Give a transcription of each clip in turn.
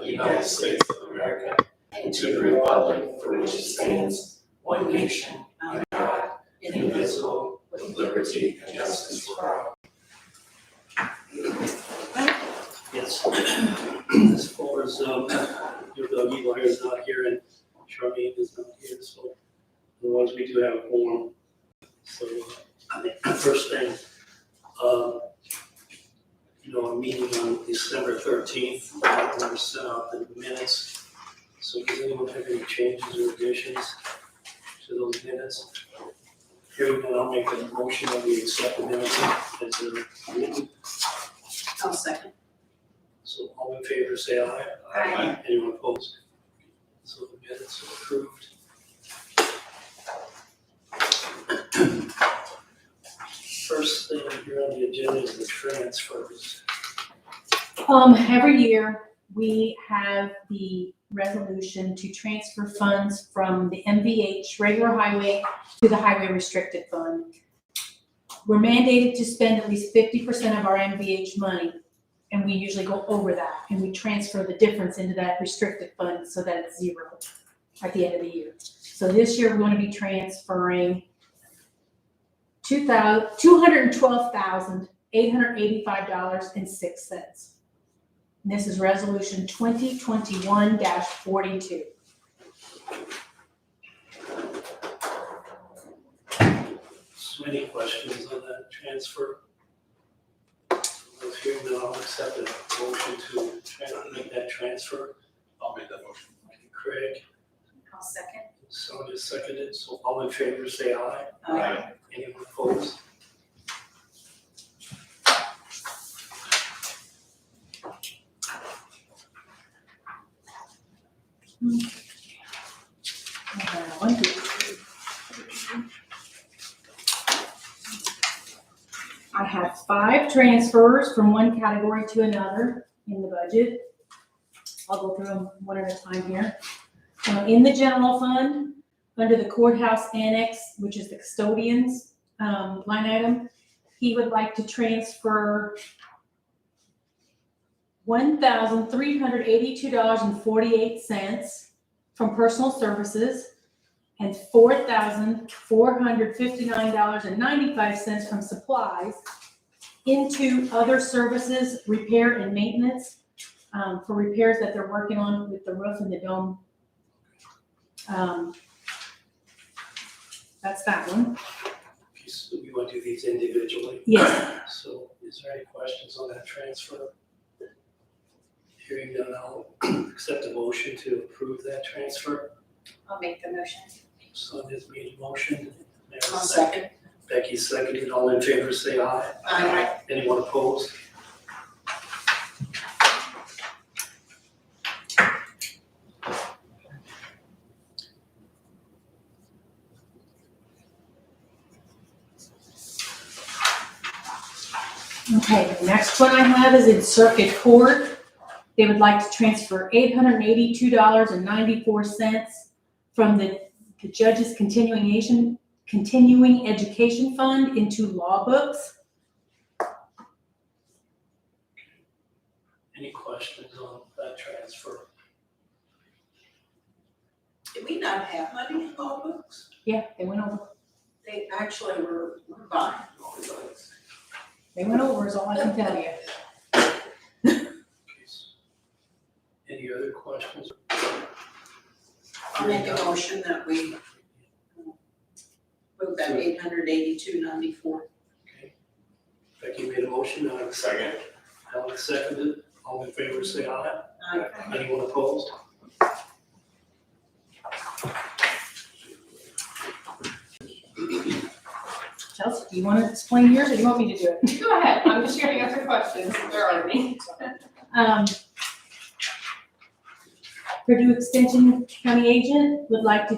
the United States of America and to the republic for which it stands, one nation, under God, indivisible, with liberty and justice for all. Yes. As far as, Eli is not here and Charmaine is not here, so otherwise we do have a forum. So, first thing, a meeting on December 13th, I'm going to send out the minutes. So does anyone have any changes or additions to those minutes? Here we go, I'll make a motion that we accept the minutes as written. I'll second. So all in favor, say aye. Aye. Anyone opposed? So the minutes are approved. First thing here on the agenda is the transfers. Every year, we have the resolution to transfer funds from the MVH regular highway to the highway restricted fund. We're mandated to spend at least 50% of our MVH money, and we usually go over that, and we transfer the difference into that restricted fund so that it's zero at the end of the year. So this year, we're going to be transferring $212,885.06. And this is resolution 2021-42. So any questions on that transfer? If hearing none, I'll accept a motion to make that transfer. I'll make that motion. Craig, I'll second. Sonia seconded, so all in favor say aye. Aye. Anyone opposed? I have 5 transfers from one category to another in the budget. I'll go through them one at a time here. In the general fund, under the courthouse annex, which is the custodians line item, he would like to transfer $1,382.48 from personal services and $4,459.95 from supplies into other services, repair and maintenance, for repairs that they're working on with the roof and the dome. That's that one. So we want to do these individually. Yes. So is there any questions on that transfer? Hearing none, I'll accept a motion to approve that transfer. I'll make the motion. Sonia's made a motion. May I have a I'll second. Becky seconded. All in favor say aye. Aye. Anyone opposed? Okay, the next one I have is in circuit court. They would like to transfer $882.94 from the judge's continuing education fund into law books. Any questions on that transfer? Did we not have money in all books? Yeah, they went over. They actually were buying all books. They went over is all I can tell you. Any other questions? I'll make a motion that we move that $882.94. Okay. Becky made a motion. I have a second. Alex seconded. All in favor say aye. Aye. Anyone opposed? Chelsea, do you want to explain yours or do you want me to do it? Go ahead, I'm just here to answer questions, if there are any. Purdue Extension County Agent would like to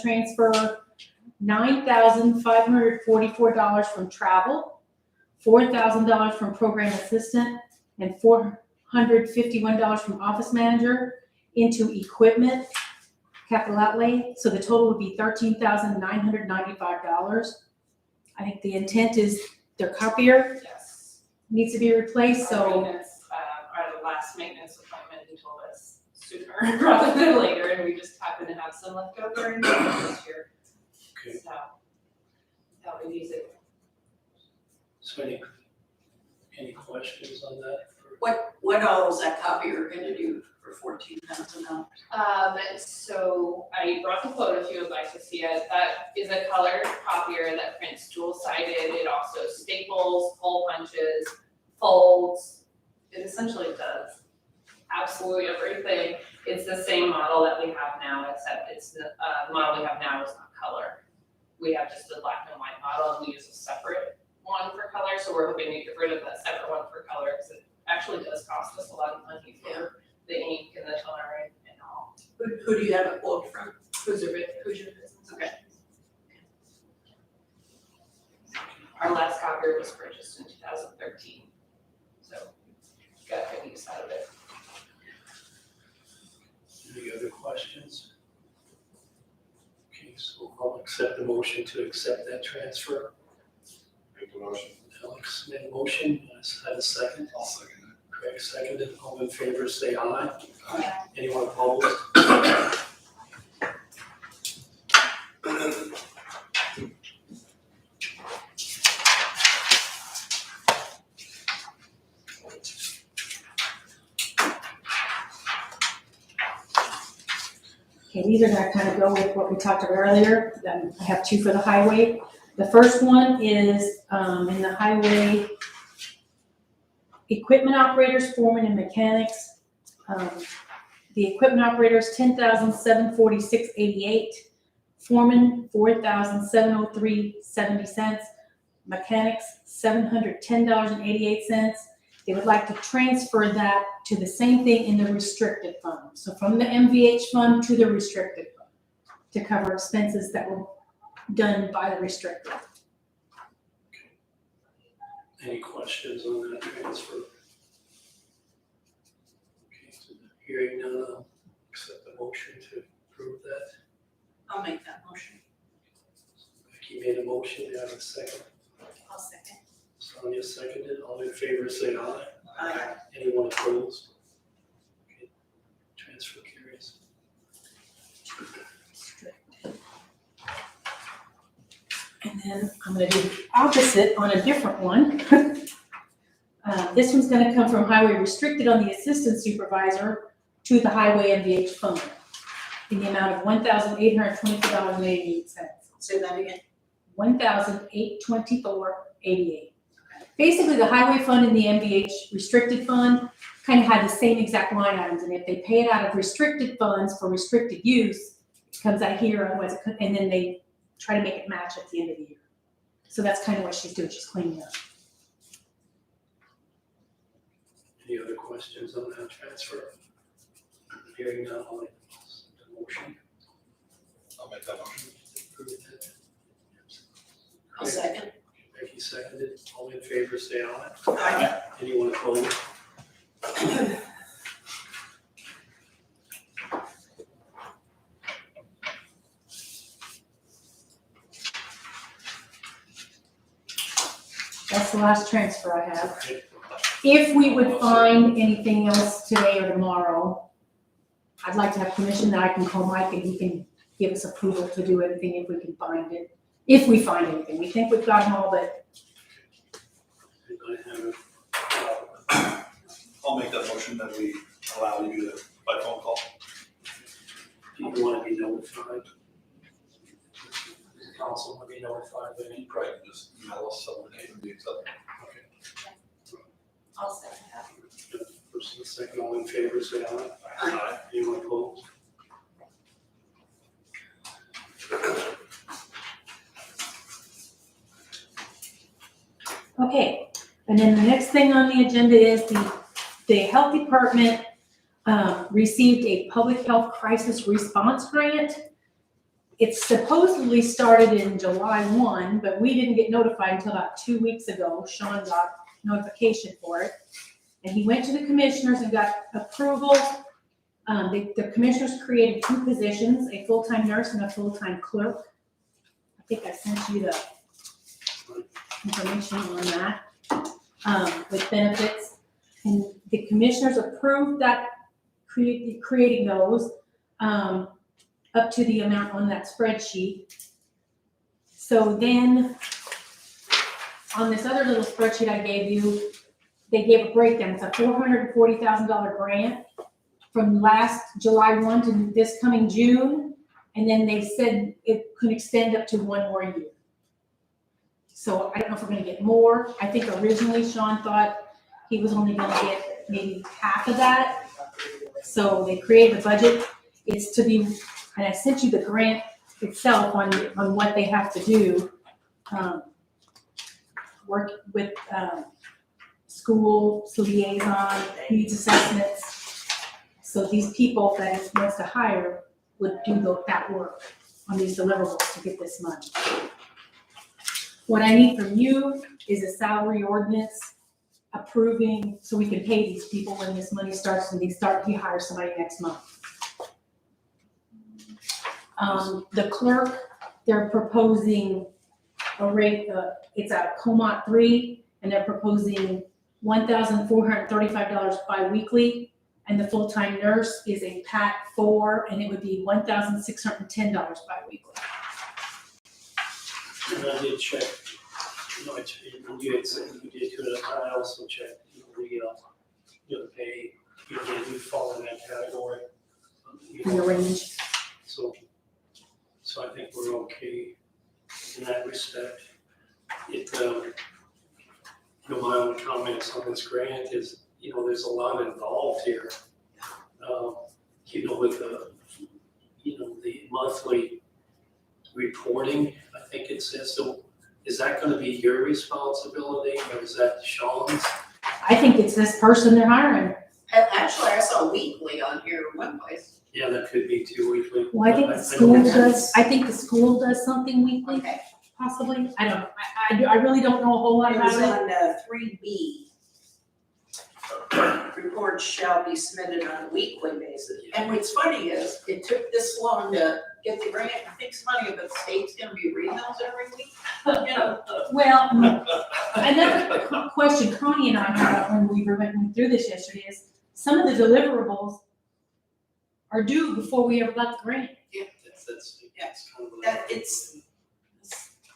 transfer $9,544 from travel, $4,000 from program assistant, and $451 from office manager into equipment capital outlay. So the total would be $13,995. I think the intent is their copier Yes. needs to be replaced, Our so maintenance, our last maintenance appointment department who told us sooner rather than later, and we just happen to have some left over in this year. Okay. So, that would use it. So any questions on that? What all is that copier gonna do for $14,000? So I brought the quote if you would like to see it. That is a colored copier that prints dual-sided. It also staples, hole punches, folds. It essentially does absolutely everything. It's the same model that we have now, except it's the model we have now is not color. We have just a black and white model, and we use a separate one for color. So we're hoping to get rid of that separate one for color, because it actually does cost us a lot of money for the ink and the toner and all. Who do you have a quote from? Who's your business? Okay. Our last copier was purchased in 2013, so got good use out of it. Any other questions? Okay, so I'll accept the motion to accept that transfer. Make the motion. Alex made a motion, I have a second. I'll second Craig seconded, all in favor say aye. Aye. Anyone opposed? Okay, these are gonna kind of go with what we talked about earlier. I have two for the highway. The first one is, in the highway, equipment operators, foremen, and mechanics. The equipment operators, $10,746.88. Foreman, $4,703.70. Mechanics, $710.88. They would like to transfer that to the same thing in the restricted fund. So from the MVH fund to the restricted fund to cover expenses that were done by the restricted. Any questions on that transfer? Okay, so hearing none, I'll accept the motion to approve that. I'll make that motion. Becky made a motion, do I have a second? I'll second. Sonia seconded, all in favor say aye. Aye. Anyone opposed? Okay, transfer carries. And then I'm gonna do the opposite on a different one. This one's gonna come from highway restricted on the assistant supervisor to the highway MVH fund in the amount of $1,824.88. Say that again. $1,824.88. Basically, the highway fund and the MVH restricted fund kind of had the same exact line items, and if they pay it out of restricted funds for restricted use, it comes out here, otherwise and then they try to make it match at the end of the year. So that's kind of what she's doing, she's cleaning up. Any other questions on that transfer? Hearing none, I'll make the motion. I'll make that motion. Approve that. I'll second. Becky seconded, all in favor say aye. Aye. Anyone opposed? That's the last transfer I have. Okay. If we would find anything else today or tomorrow, I'd like to have permission that I can call Mike and he can give us approval to do anything if we can find it. If we find anything, we think we've got them all, but I have I'll make that motion that we allow you to, by phone call. do you want to be notified? The council want to be notified, but You probably can just email us some of the names and be accepted. I'll second that. first and second, all in favor say aye. Aye. Anyone opposed? okay. And then the next thing on the agenda is the health department received a public health crisis response grant. It supposedly started in July 1, but we didn't get notified until about 2 weeks ago. Sean got notification for it. And he went to the commissioners and got approval. The commissioners created 2 positions, a full-time nurse and a full-time clerk. I think I sent you the information on that, with benefits. And the commissioners approved that creating those, up to the amount on that spreadsheet. So then, on this other little spreadsheet I gave you, they gave a breakdown. It's a $440,000 grant from last July 1 to this coming June. And then they said it could extend up to 1 more year. So I don't know if we're gonna get more. I think originally Sean thought he was only gonna get maybe half of that. So they created a budget. It's to be, and I sent you the grant itself on what they have to do. Work with, school liaison, needs assessments. So these people that it wants to hire would do that work on these deliverables to get this money. What I need from you is a salary ordinance approving, so we can pay these people when this money starts, when he hires somebody next month. The clerk, they're proposing a rate, it's a Comont 3, and they're proposing $1,435 biweekly. And the full-time nurse is a PAT 4, and it would be $1,610 biweekly. And I did check, you had said you did do it, I also checked, the pay, you fall in that category. In the range. So I think we're okay in that respect. My own comments on this grant is, there's a lot involved here. With the monthly reporting, I think it says, so is that gonna be your responsibility or is that Sean's? I think it's this person they're hiring. Actually, I saw weekly on here in one place. Yeah, that could be 2 weekly. Well, I think the don't school think does, I think the school does something weekly, Okay. possibly. I don't know. I really don't know a whole lot It was about it. on 3B. Reports shall be submitted on a weekly basis. And what's funny is, it took this long to get the grant. I think somebody at the state's gonna be reading those every week. Well, another question Connie and I had when we were going through this yesterday is, some of the deliverables are due before we ever got the grant. That's kind of. That it's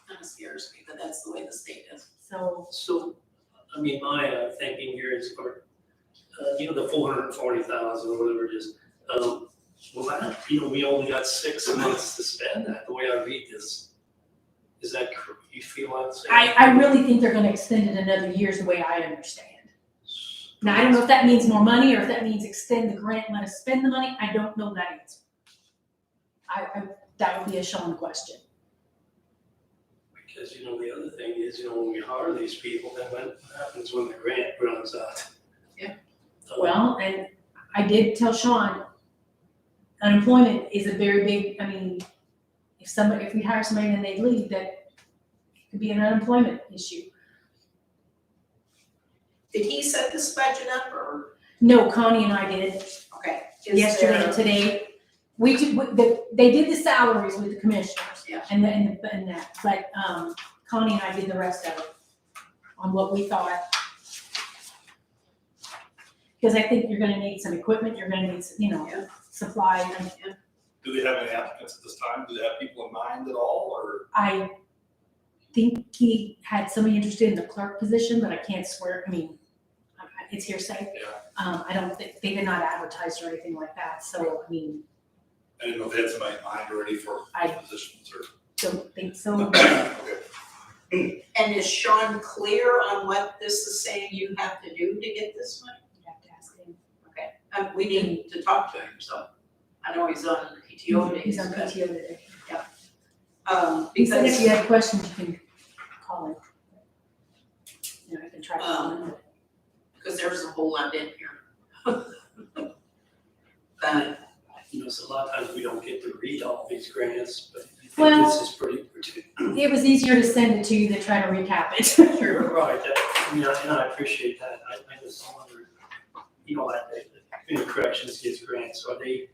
kind of scares me, but that's the way the state is. So, My thinking here is for, the 440,000 or whatever it is, we only got 6 months to spend that, the way I read this. Is that, you feel I'm saying? I really think they're gonna extend it another year is the way I understand. Now, I don't know if that means more money or if that means extend the grant and let us spend the money. I don't know that answer. That would be a Sean question. Because, the other thing is, when we hire these people, then what happens when the grant runs out? Yeah. Well, and I did tell Sean, unemployment is a very big, if we hire somebody and they leave, that could be an unemployment issue. Did he set this budget up or? No, Connie and I did Okay. yesterday and today. They did the salaries with the commissioners. Yeah. And that, but, Connie and I did the rest of it on what we thought. Because I think you're gonna need some equipment, you're gonna need, Yeah. supply. Do they have any applicants at this time? Do they have people in mind at all, or? I think he had somebody interested in the clerk position, but I can't swear, it's hearsay. Yeah. I don't think, they did not advertise or anything like that, so, I didn't know if they had somebody in mind already for I- positions or. don't think so. Okay. And is Sean clear on what this is saying you have to do to get this money? You have to ask him. Okay. We need to talk to him, so I know he's on PTO days. He's on but, PTO today. He Because said if you have questions, you can call him. I can try to call him. because there's a whole lot in here. But So a lot of times we don't get to read all these grants, but I think Well- this is pretty particular. It was easier to send it to you than try to recap it. You're right, and I appreciate that, I just wondered, corrections gets grants, so are they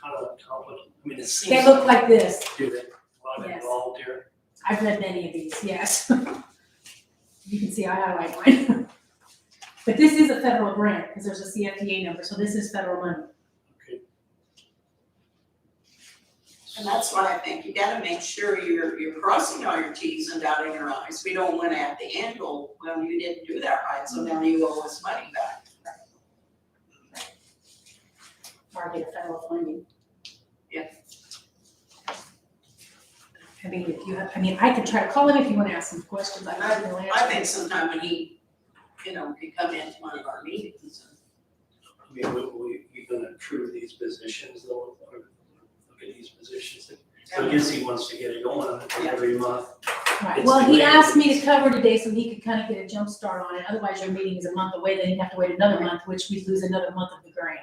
kind of complicated? It seems. They look like this. Do they, a lot Yes. involved here? I've read many of these, yes. You can see I highlight mine. But this is a federal grant, because there's a CFDA number, so this is federal money. And that's why I think you gotta make sure you're crossing all your Ts and dotting your Is. We don't wanna at the end go, well, you didn't do that right, so now you owe us money back. Or get federal funding. Yeah. I mean, if you have, I mean, I could try to call him if you wanna ask some questions, I don't know. I think sometime when he, you know, could come into one of our meetings and I mean, we gonna approve these positions though, or look at these positions. So I guess he wants to get it going every month. Right, It's well, he delayed. asked me to cover today so he could kind of get a jump start on it, otherwise your meeting is a month away, then you have to wait another month, which we lose another month of the grant.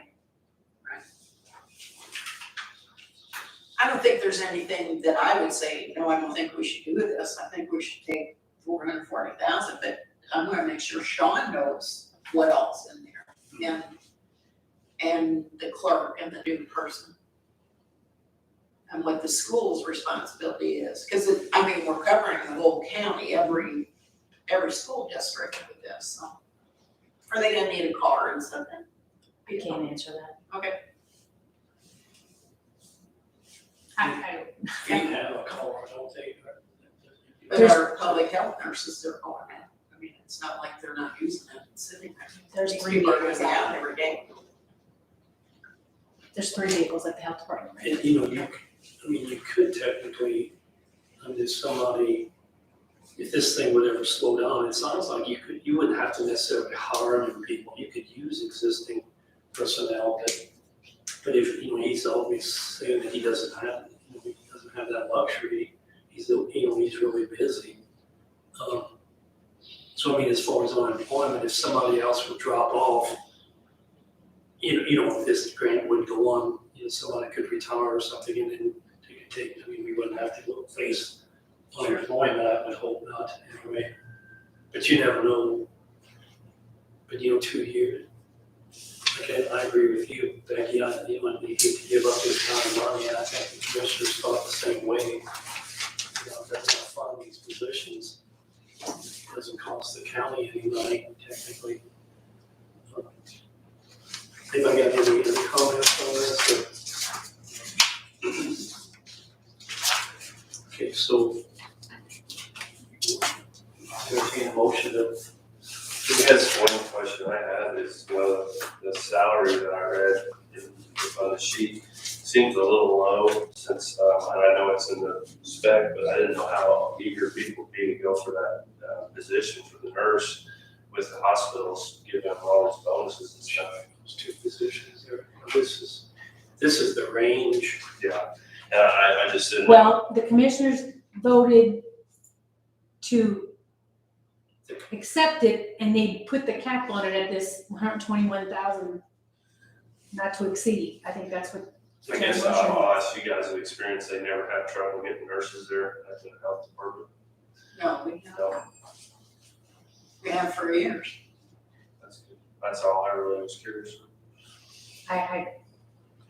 I don't think there's anything that I would say, no, I don't think we should do this. I think we should take 440,000, but I'm gonna make sure Sean knows what else in there. And the clerk and the new person. And what the school's responsibility is, because I mean, we're covering the whole county, every school district with this, so. Are they gonna need a car and something? I can't answer that. Okay. I We have a car, don't they? But our public health nurses, they're going in. I mean, it's not like they're not using it, it's sitting there. There's These 3 people are vehicles gonna be out out, every day. there's 3 vehicles at the health department right now. And you know, you could technically, under somebody, if this thing would ever slow down, it sounds like you wouldn't have to necessarily hire new people, you could use existing personnel, but if, you know, he's always saying that he doesn't have that luxury, he's really busy. So I mean, as far as unemployment, if somebody else would drop off, you know, if this grant would go on, you know, somebody could retire or something and then they could take, I mean, we wouldn't have to face unemployment, I would hope not, anyway. But you never know. But you know, 2 years. Okay, I agree with you, Becky, you know, he hate to give up his kind of money, and I think the commissioners thought the same way. You know, if they're gonna fund these positions, it doesn't cost the county any money, technically. Anybody got any comments on this? Okay, so entertain a motion to, I guess one question I have is, well, the salary that I read on the sheet seems a little low since, and I know it's in the spec, but I didn't know how eager people would be to go for that position for the nurse with the hospitals giving them all those bonuses and stuff. those 2 positions there. This is the range. Yeah, and I just didn't. Well, the commissioners voted to accept it, and they put the cap on it at this 121,000 not to exceed. I think that's what. I guess I'll ask you guys of experience, they never had trouble getting nurses there at the health department. No, we No, have. We have for years. that's good. That's all I really was curious. I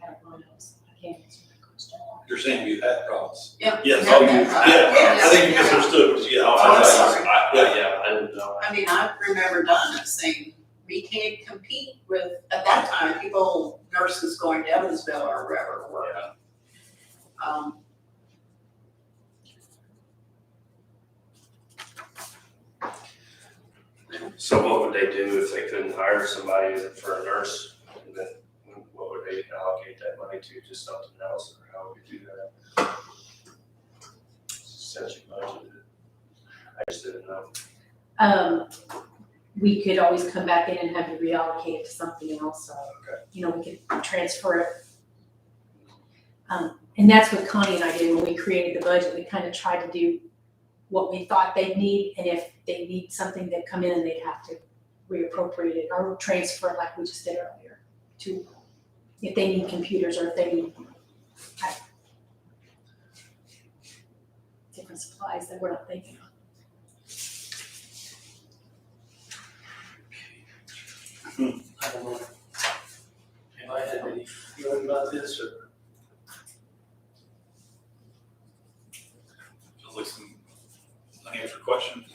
don't know, I can't answer that question. You're saying we've had problems? Yeah. Yes, Yeah, oh, you, yeah, I think you misunderstood, yeah, Oh, I- I'm sorry. I didn't know. I mean, I remember Donna saying, we can't compete with, at that time, people, nurses going to Evansville or wherever were. So what would they do if they couldn't hire somebody for a nurse? And then what would they allocate that money to, just something else, or how would we do that? Since you budgeted it. I just didn't know. We could always come back in and have you reallocate it to something else, so, Okay. you know, we could transfer it. And that's what Connie and I did when we created the budget, we kind of tried to do what we thought they'd need, and if they need something, they'd come in and they'd have to reappropriate it or transfer it like we just did earlier to, if they need computers or if they need different supplies that we're not thinking of. I don't know. Have I had any feeling about this, or? Feels like some unanswered questions.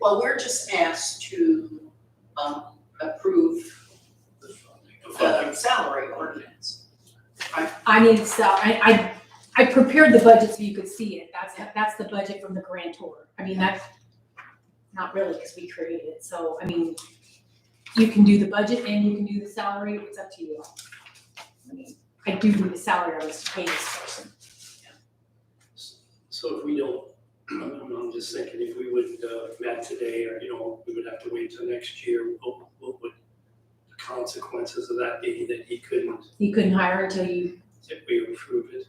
Well, we're just asked to, approve The the funding. salary ordinance. I need to sell, I prepared the budget so you could see it. That's the budget from the grantor. I mean, that's not really, because we created it. So, I mean, you can do the budget and you can do the salary. It's up to you. I mean, I do the salary I was to pay this person. So if we don't, I'm just thinking if we would met today, or, we would have to wait till next year, what would the consequences of that be, that he couldn't, You couldn't hire until you, if we approve it?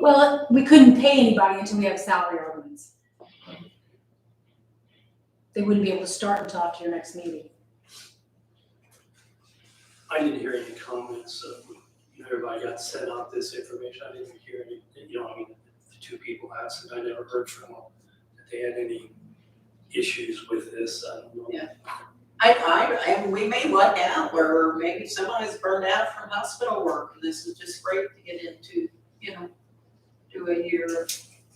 well, we couldn't pay anybody until we have salary ordinance. They wouldn't be able to start until after your next meeting. I didn't hear any comments, everybody got sent out this information, I didn't hear any, the two people asked, and I never heard from them that they had any issues with this, I don't know. Yeah. And we may luck out where maybe somebody's burned out from hospital work, and this is just great to get into, do a year of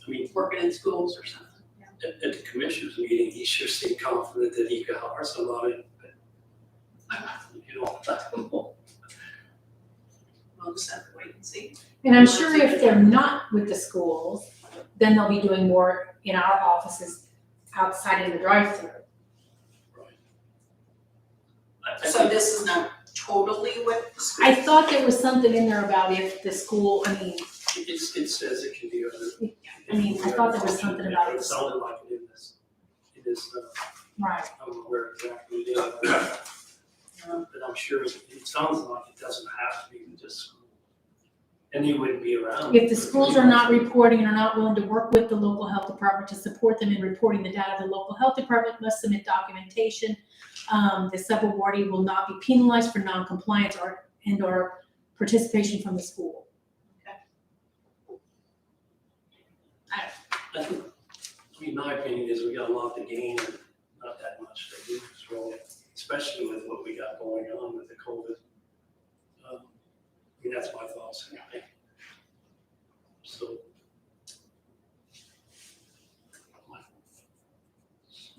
I mean, working in schools or something. at the commissioners meeting, he sure seemed confident that he could hire somebody, but, I don't know. We'll just have to wait and see. And I'm sure if they're not with the schools, then they'll be doing more in our offices outside in the drive-through. I So think- this is not totally with the school? I thought there was something in there about if the school, It says it can be other. I thought there was something about it. It sounded like it in this, Right. I don't know where exactly it is. But I'm sure it sounds like it doesn't have to be just school. And he wouldn't be around. If the schools are not reporting and are not willing to work with the local health department to support them in reporting the data, the local health department must submit documentation. The subawardee will not be penalized for non-compliance or participation from the school. I think, my opinion is we got a lot to gain and not that much to lose, really, especially with what we got going on with the COVID. That's my thoughts anyway. So.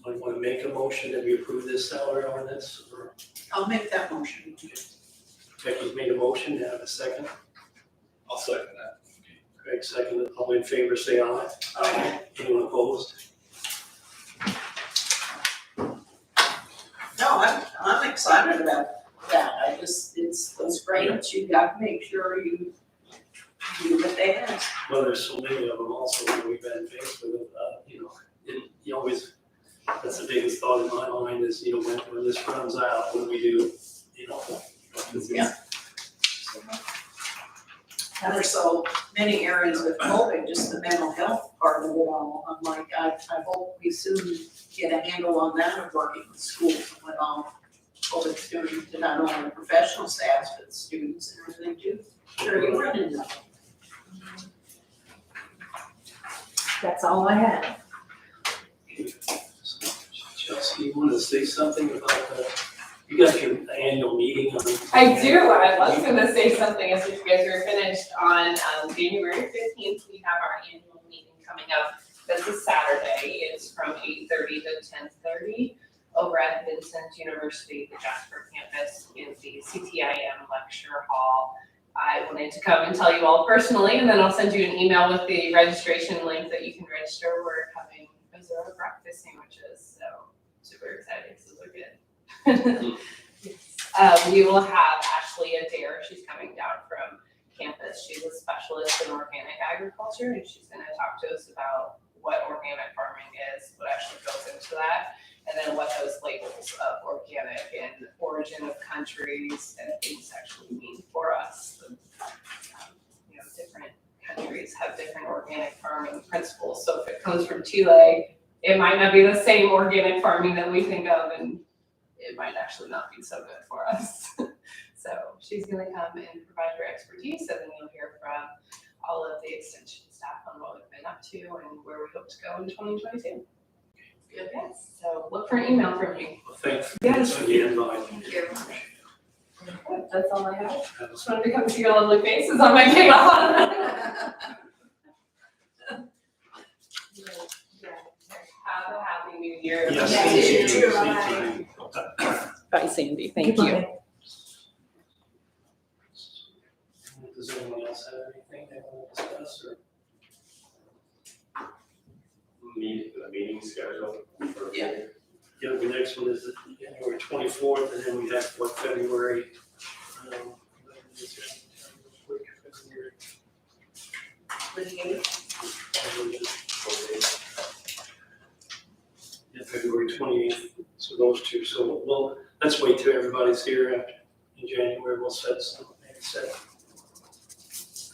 I want to make a motion that we approve this salary ordinance, or I'll make that motion. Becky's made a motion, have a second. I'll second that. Greg seconded, all in favor, say aye. Aye. Anyone opposed? No, I'm excited about that. It's great that you got to make sure you do what they ask. Well, there's so many of them also that we've been faced with, and you always, that's the biggest thought in my mind is, when this runs out, what do we do, Yeah. There's so many areas with COVID, just the mental health part of it all. I'm like, I hope we soon get a handle on that of working with schools and what all COVID's doing to not only the professional staff, but students and everything too. Sure, you run into that. That's all I have. Chelsea, you want to say something about you got your annual meeting on? I do, I was gonna say something as if you guys were finished on January 15th, we have our annual meeting coming up. This is Saturday, it's from 8:30 to 10:30 over at Vincent University, the Jasper campus in the CTIM lecture hall. I wanted to come and tell you all personally, and then I'll send you an email with the registration link that you can register. We're having Missouri breakfast sandwiches, so super excited, so they're good. We will have Ashley Adair, she's coming down from campus. She's a specialist in organic agriculture, and she's gonna talk to us about what organic farming is, what actually goes into that, and then what those labels of organic and origin of countries and things actually mean for us. Different countries have different organic farming principles, so if it comes from Chile, it might not be the same organic farming that we think of, and it might actually not be so good for us. So she's gonna come and provide her expertise, and then you'll hear from all of the extension staff on what we've been up to and where we hope to go in 2022. Good, yes, so look for an email from me. Well, thanks Yes. for the invite. Thank you. That's all I have. Just wanted to come see your lovely faces on my day off. Have a happy new year. Yes, Yeah, thank you you. too. Thank you. Bye, Sandy, Goodbye. Does anyone else have anything? the meeting schedule for? Yeah. Yeah, the next one is January 24th, and then we have February. February. 28th. Yeah, February 28th, so those two, so, well, let's wait till everybody's here in January, we'll set some,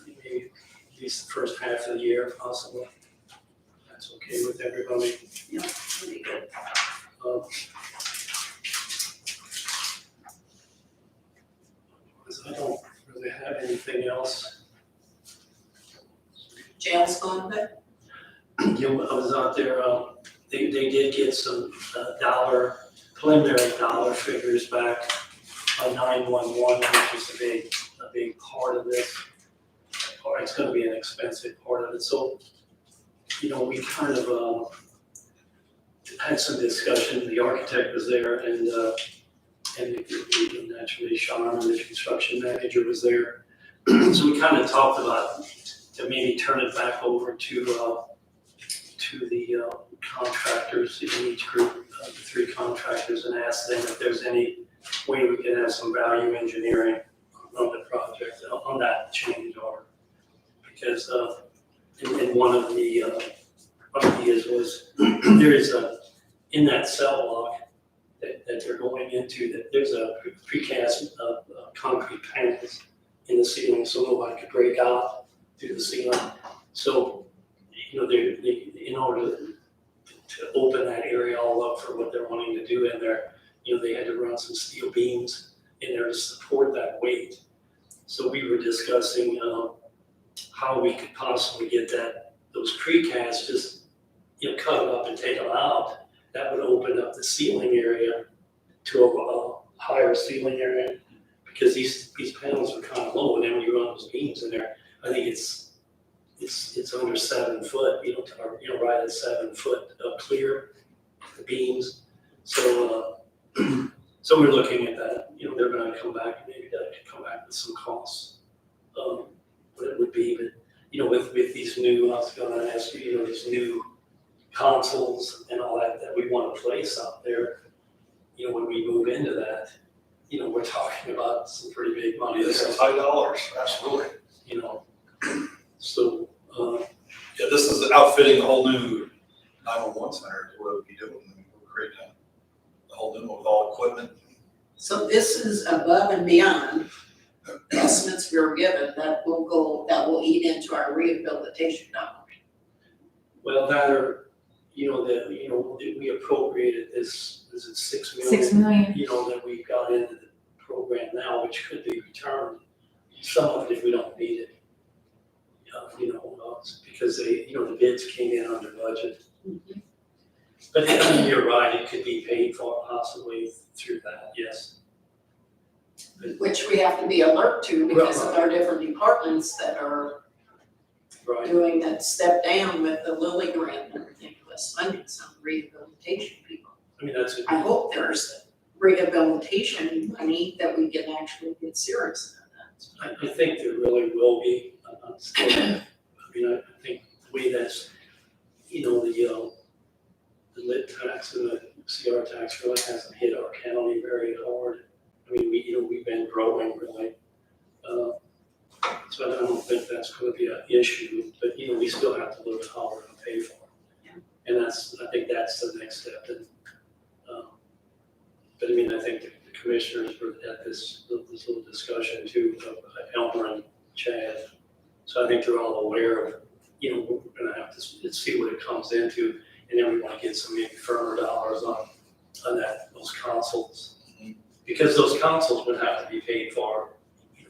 maybe at least the first half of the year possibly. That's okay with everybody. Yeah, pretty good. Because I don't really have anything else. Jail's going good? You know, I was out there, they did get some preliminary dollar figures back on 911, which is a big part of this. Or it's gonna be an expensive part of it, so, you know, we kind of, had some discussion, the architect was there and naturally Sean, the construction manager was there. So we kind of talked about to maybe turn it back over to the contractors in each group, the three contractors, and ask them if there's any way we can have some value engineering on the project, on that change order. Because in one of the ideas was, there is in that cell block that they're going into, that there's a precast concrete panels in the ceiling, so nobody could break out through the ceiling. So, you know, they in order to open that area all up for what they're wanting to do in there, you know, they had to run some steel beams in there to support that weight. So we were discussing how we could possibly get those precast just, you know, cut them up and take them out. That would open up the ceiling area to a higher ceiling area, because these panels are kind of low, and then when you run those beams in there, I think it's under 7 foot, you know, right at 7 foot clear, the beams. So so we're looking at that. You know, they're going to come back, and maybe that could come back with some costs, what it would be. But you know, with these new, I was going to ask you, you know, these new consoles and all that we want to place out there, you know, when we move into that, you know, we're talking about some pretty big money. It's high dollars, absolutely. You know, so, Yeah, this is outfitting a whole new 911 center, is what we'd be doing. We're creating a whole new one with all equipment. So this is above and beyond estimates we were given that will eat into our rehabilitation dollars. well, that are, you know, we appropriated this, is it 6 million? 6 million. You know, that we've got into the program now, which could be returned, some of it if we don't need it. You know, because they, you know, the bids came in under budget. But I mean, you're right, it could be paid for possibly through that, yes. Which we have to be alert to because of our different departments that are Right, doing that step down with the Lilly grant and everything, was funding some rehabilitation people. I mean, that's, I hope there's rehabilitation money that we can actually get serious about that. I think there really will be. I'm still, I mean, I think the way that's, you know, the lit tax and the CR tax really hasn't hit our county very hard. I mean, we've been growing really. So I don't think that's gonna be an issue, but, you know, we still have to look at how we're gonna pay for it. And I think that's the next step. And, but I mean, I think the commissioners were at this little discussion too, of Elmer and Chad. So I think they're all aware of, you know, we're gonna have to see what it comes into, and then we wanna get some maybe firmer dollars on those consoles. Because those consoles would have to be paid for.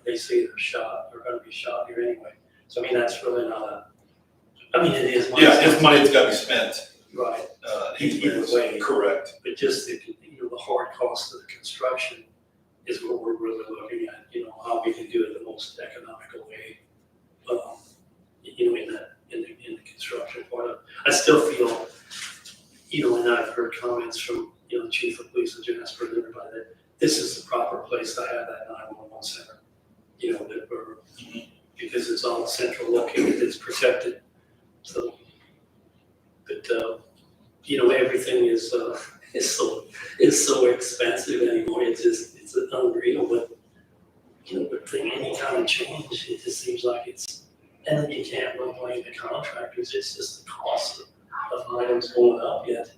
They say they're gonna be shot here anyway. So I mean, that's really not I mean, it is money. Yeah, it's money that's gotta be spent. Right, Either way. Correct. but just the hard cost of the construction is what we're really looking at, you know, how we can do it the most economical way. You know, in the construction part of it. I still feel, you know, and I've heard comments from, you know, the chief of police of Jasper and everybody, that this is the proper place to have that 911 center. You know, that we're, because it's all central located, it's protected. So, but everything is so expensive anymore, it's unreal, but, but thing, any kind of change, it just seems like and then you can't really blame the contractors, it's just the cost of items going up yet.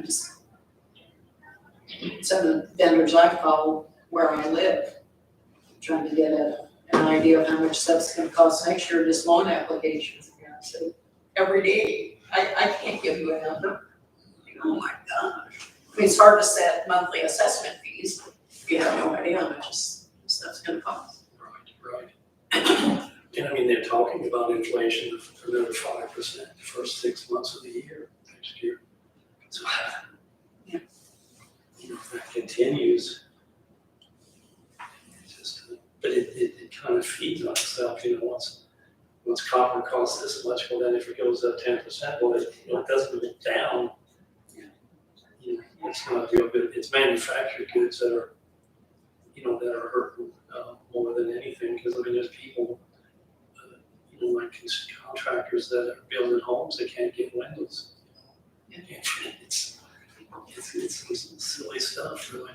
Just some of the vendors I've called where I live, trying to get an idea of how much stuff's gonna cost next year, just loan applications. So every day, I can't give you a number. Oh my gosh. I mean, it's hard to set monthly assessment fees if you have no idea how much this stuff's gonna cost. Right. And I mean, they're talking about inflation of another 5% the first 6 months of the year, next year. So, Yeah. If that continues, it's just, but it kind of feeds on itself, once copper costs this much, well, then if it goes up 10%, well, it doesn't go down. It's not real good, it's manufactured goods that are, that are hurting more than anything, because I mean, there's people, like contractors that are building homes that can't get windows. Yeah. It's some silly stuff, really.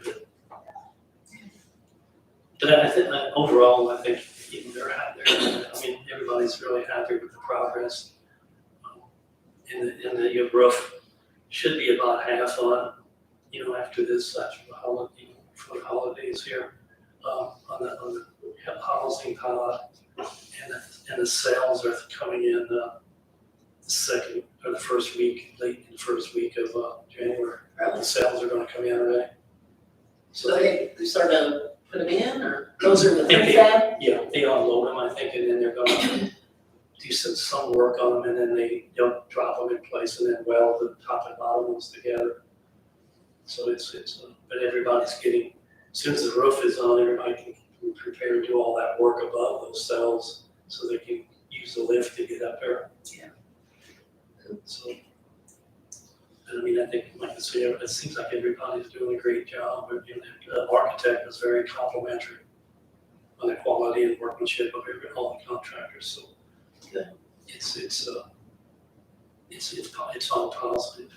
But I think overall, I think they're happy. I mean, everybody's really happy with the progress. And the roof should be about half on, after this, for the holidays here, on the housing pilot. And the sales are coming in the second or the first week, late in the first week of January. The sales are gonna come in today. So they start to put them in, or those are the They- prefab? Yeah, they unload them, I think, and then they're gonna do some work on them, and then they'll drop them in place and then weld the top and bottom ones together. So but everybody's getting, as soon as the roof is on, everybody can prepare to do all that work above those cells, so they can use the lift to get up there. Yeah. So, and I mean, I think, like I say, it seems like everybody's doing a great job, but the architect was very complimentary on the quality and workmanship of all the contractors, so. Good. It's all positive.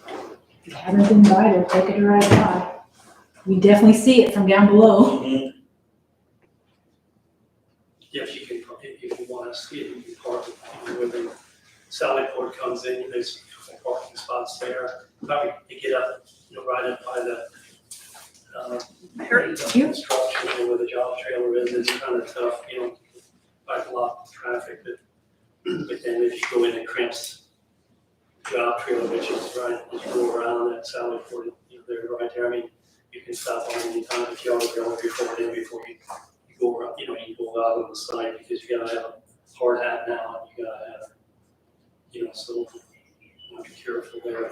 If you haven't been by there, take it a ride by. You definitely see it from down below. If you want to see it, you can park it, where the Sally Port comes in, there's a couple parking spots there. Probably you get up, right up by the, construction, where the job trailer is, it's kind of tough, by a lot of traffic, but then if you go in and crimps job trailer, which is right, you go around that Sally Port, they're right there, I mean, you can stop on any time if you ought to go before you go around, you go out on the side, because you gotta have a hard hat now, and you gotta have, so be careful there.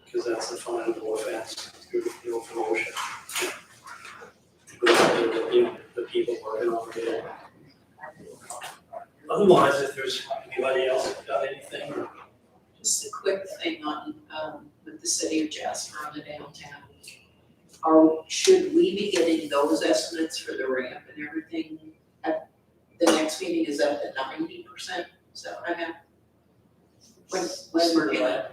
Because that's a finable offense, for OSHA. The people working over there. Otherwise, if there's anybody else got anything, or Just a quick thing on, with the city of Jasper on the downtown. Should we be getting those estimates for the ramp and everything at the next meeting? Is that the 90%? Is that what I have? When we're gonna,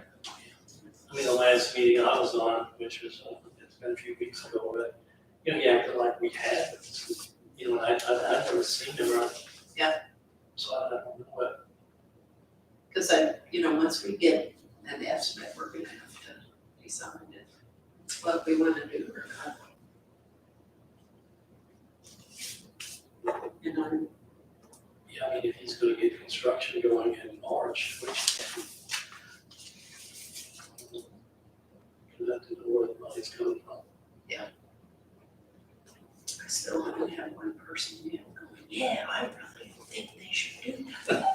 I mean, the last meeting I was on, which was, it's been a few weeks ago, but, you acted like we had, and I've never seen them run. Yeah. So I don't know what. because once we get an estimate, we're gonna have to decide what we wanna do or not. And Yeah, I mean, if he's gonna get construction going in March, which. You have to know where the money's coming from. I still haven't had one person yet going, yeah, I really think they should do that.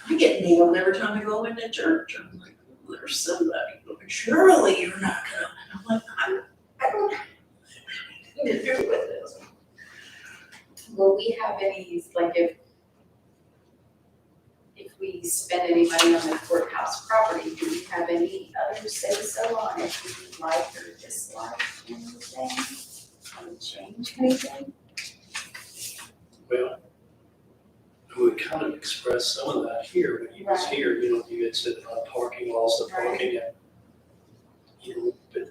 I get nailed every time I go into church. I'm like, oh, there's somebody going, surely you're not gonna. And I'm like, I don't have anything to do with this. Will we have any, like if we spend any money on the courthouse property, do we have any other say so on if we like or dislike anything? Or change anything? Well, addressed some of that here when he was Right. here, you know, you had said about parking, also Right. parking and, you know, but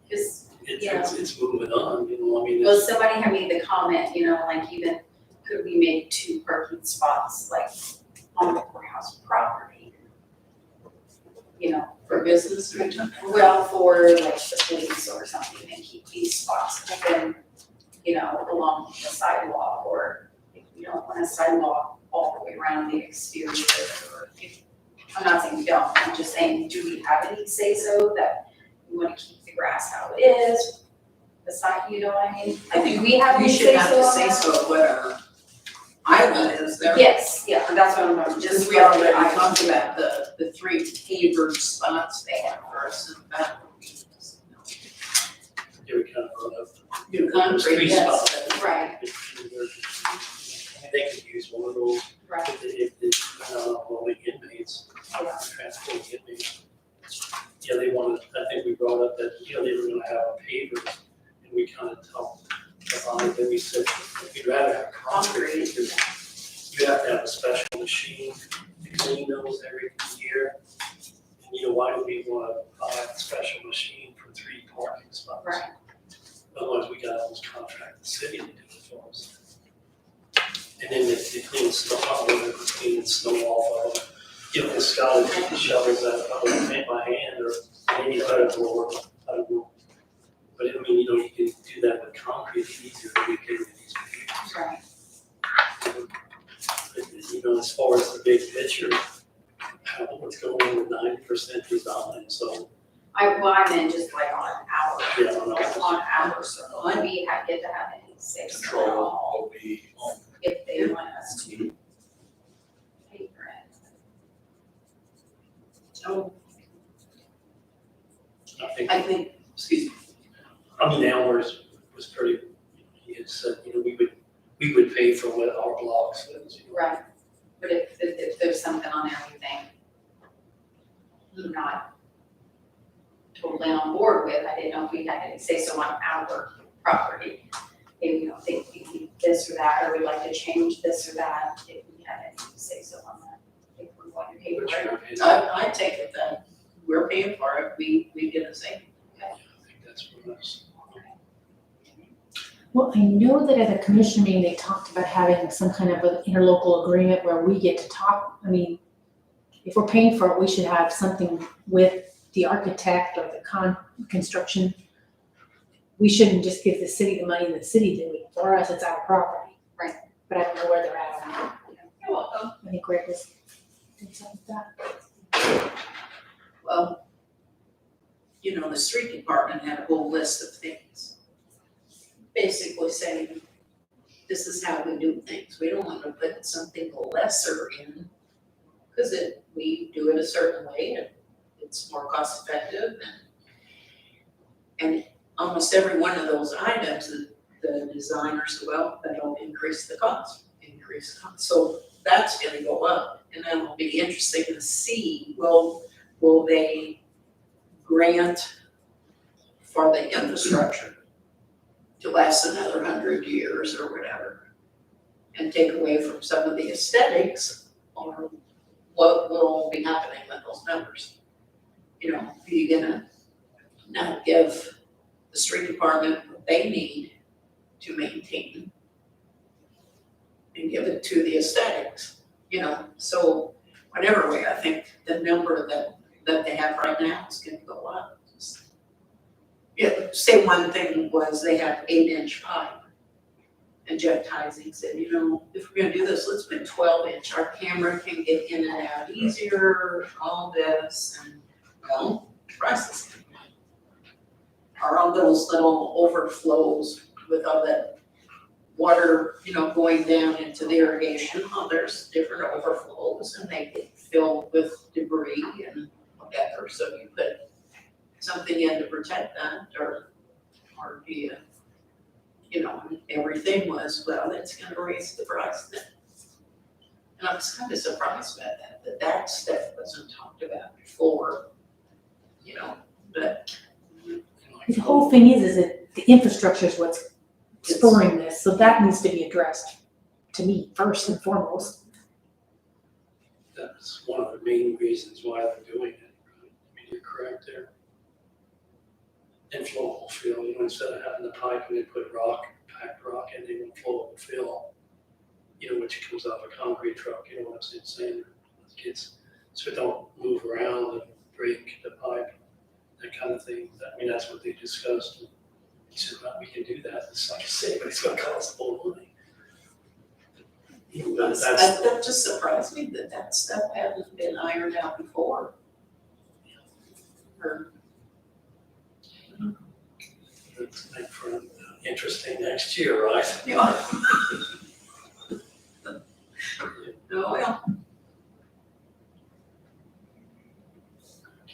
Just, it's moving on, you know, I mean, well, it's, somebody had made the comment, you know, like even, could we make 2 parking spots like on the courthouse property? You know, For business, or something. well, for like the police or something, and keep these spots open, you know, along the sidewalk, or if we don't want a sidewalk all the way around the exterior, or if, I'm not saying we don't, I'm just saying, do we have any say-so that we wanna keep the grass how it is? Beside, you know what I mean? I think we have we any should have to say-so on say that? so, whatever Iowa is there. Yes, yeah, that's what I'm, Just just. we already talked about the 3 favored spots they have for us, and that would be, they were kind of brought up. new concrete, Street yes. spots. Right. They could use one of those, Right, if they, rolling inmates, yeah, transporting inmates. Yeah, they wanted, I think we brought up that, you know, they were gonna have a paver, and we kind of talked about it, then we said, we'd rather have concrete, because you have to have a special machine to clean those every year. And you know, why do we wanna buy a special machine for 3 parking spots? right, Otherwise, we got almost contract the city to do it for us. And then they clean snow off, they're cleaning snow off of them. You know, the Scotty shovels that probably paint by hand or maybe out of door, out of door. But I mean, you know, you can do that with concrete, it's easier to get rid of these pavers. right. But, you know, as far as the big picture, how, what's going on with 90% design, so, I meant just like on our, yeah, I don't know. on our circle, and we get to have any say so at all, will be on. if they want us to pay for it. Oh, I think, I think, excuse me, I mean, Elmer's was pretty, he had said, you know, we would pay for what our blocks is, you know. Right, but if there's something on everything I'm not totally on board with, I didn't know if we had any say so on our property. If we don't think we need this or that, or we'd like to change this or that, if we had any say so on that. If we're going to pay for Which it. I take it that we're paying for it, we get a say. I think that's what I was. Well, I know that at a commission meeting, they talked about having some kind of an interlocal agreement where we get to talk, I mean, if we're paying for it, we should have something with the architect or the construction. We shouldn't just give the city the money and the city do it. For us, it's our property. Right. But I don't know where they're at on that. You're welcome. I think Greg was doing something like that. Well, you know, the street department had a whole list of things. Basically saying, this is how we do things. We don't want to put something lesser in. Cause we do it a certain way and it's more cost effective and almost every one of those items, the designer said, well, that'll increase the cost. So that's gonna go up, and then it'll be interesting to see, will they grant for the infrastructure to last another 100 years or whatever, and take away from some of the aesthetics, or what will be happening with those numbers? You know, are you gonna not give the street department what they need to maintain and give it to the aesthetics, you know? So whatever way, I think the number that they have right now is gonna go up. Yeah, say one thing was they have 8-inch pipe. And Jeff Tising said, you know, if we're gonna do this, let's put 12-inch. Our camera can get in and out easier, all this, and well, prices. Are all those little overflows with all that water, you know, going down into the irrigation, well, there's different overflows and they get filled with debris and whatever, so you put something in to protect that, or do you know, everything was, well, it's gonna raise the price then. And I was kind of surprised about that stuff wasn't talked about before, you know, but The whole thing is that the infrastructure is what's spurring this, so that needs to be addressed to me first and foremost. That's one of the main reasons why they're doing it. I mean, you're correct there. Inflowable fill, you know, instead of having the pipe and they put rock, packed rock in, they want flowable fill. You know, which comes off a concrete truck, you know what I'm saying? Kids, so it don't move around and break the pipe, that kind of thing. I mean, that's what they discussed. He said, well, we can do that. It's like I say, but it's gonna cost a lot of money. That's, That just surprised me that that stuff hadn't been ironed out before. Or, that's like for interesting next year, right? yeah. Oh, well,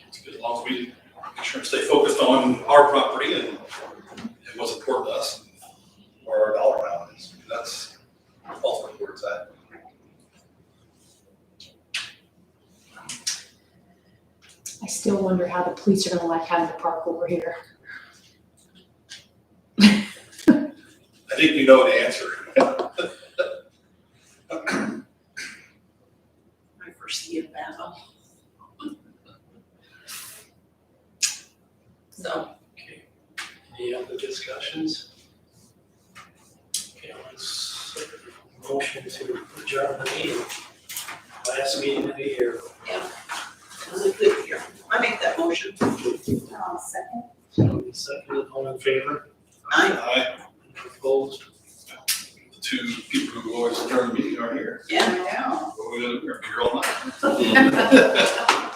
It's good as long as we make sure to stay focused on our property and what's important to us, where our dollar amount is. That's ultimately where it's at. I still wonder how the police are gonna like having to park over here. I think you know the answer. I foresee a battle. So, Okay, any other discussions? Okay, let's motion to adjourn the meeting. Last meeting of the year. it was a good year. I make that motion. Second. So second, all in favor? Aye. Opposed? The two people who always adjourn the meeting are here. Yeah. I know. We're here all night.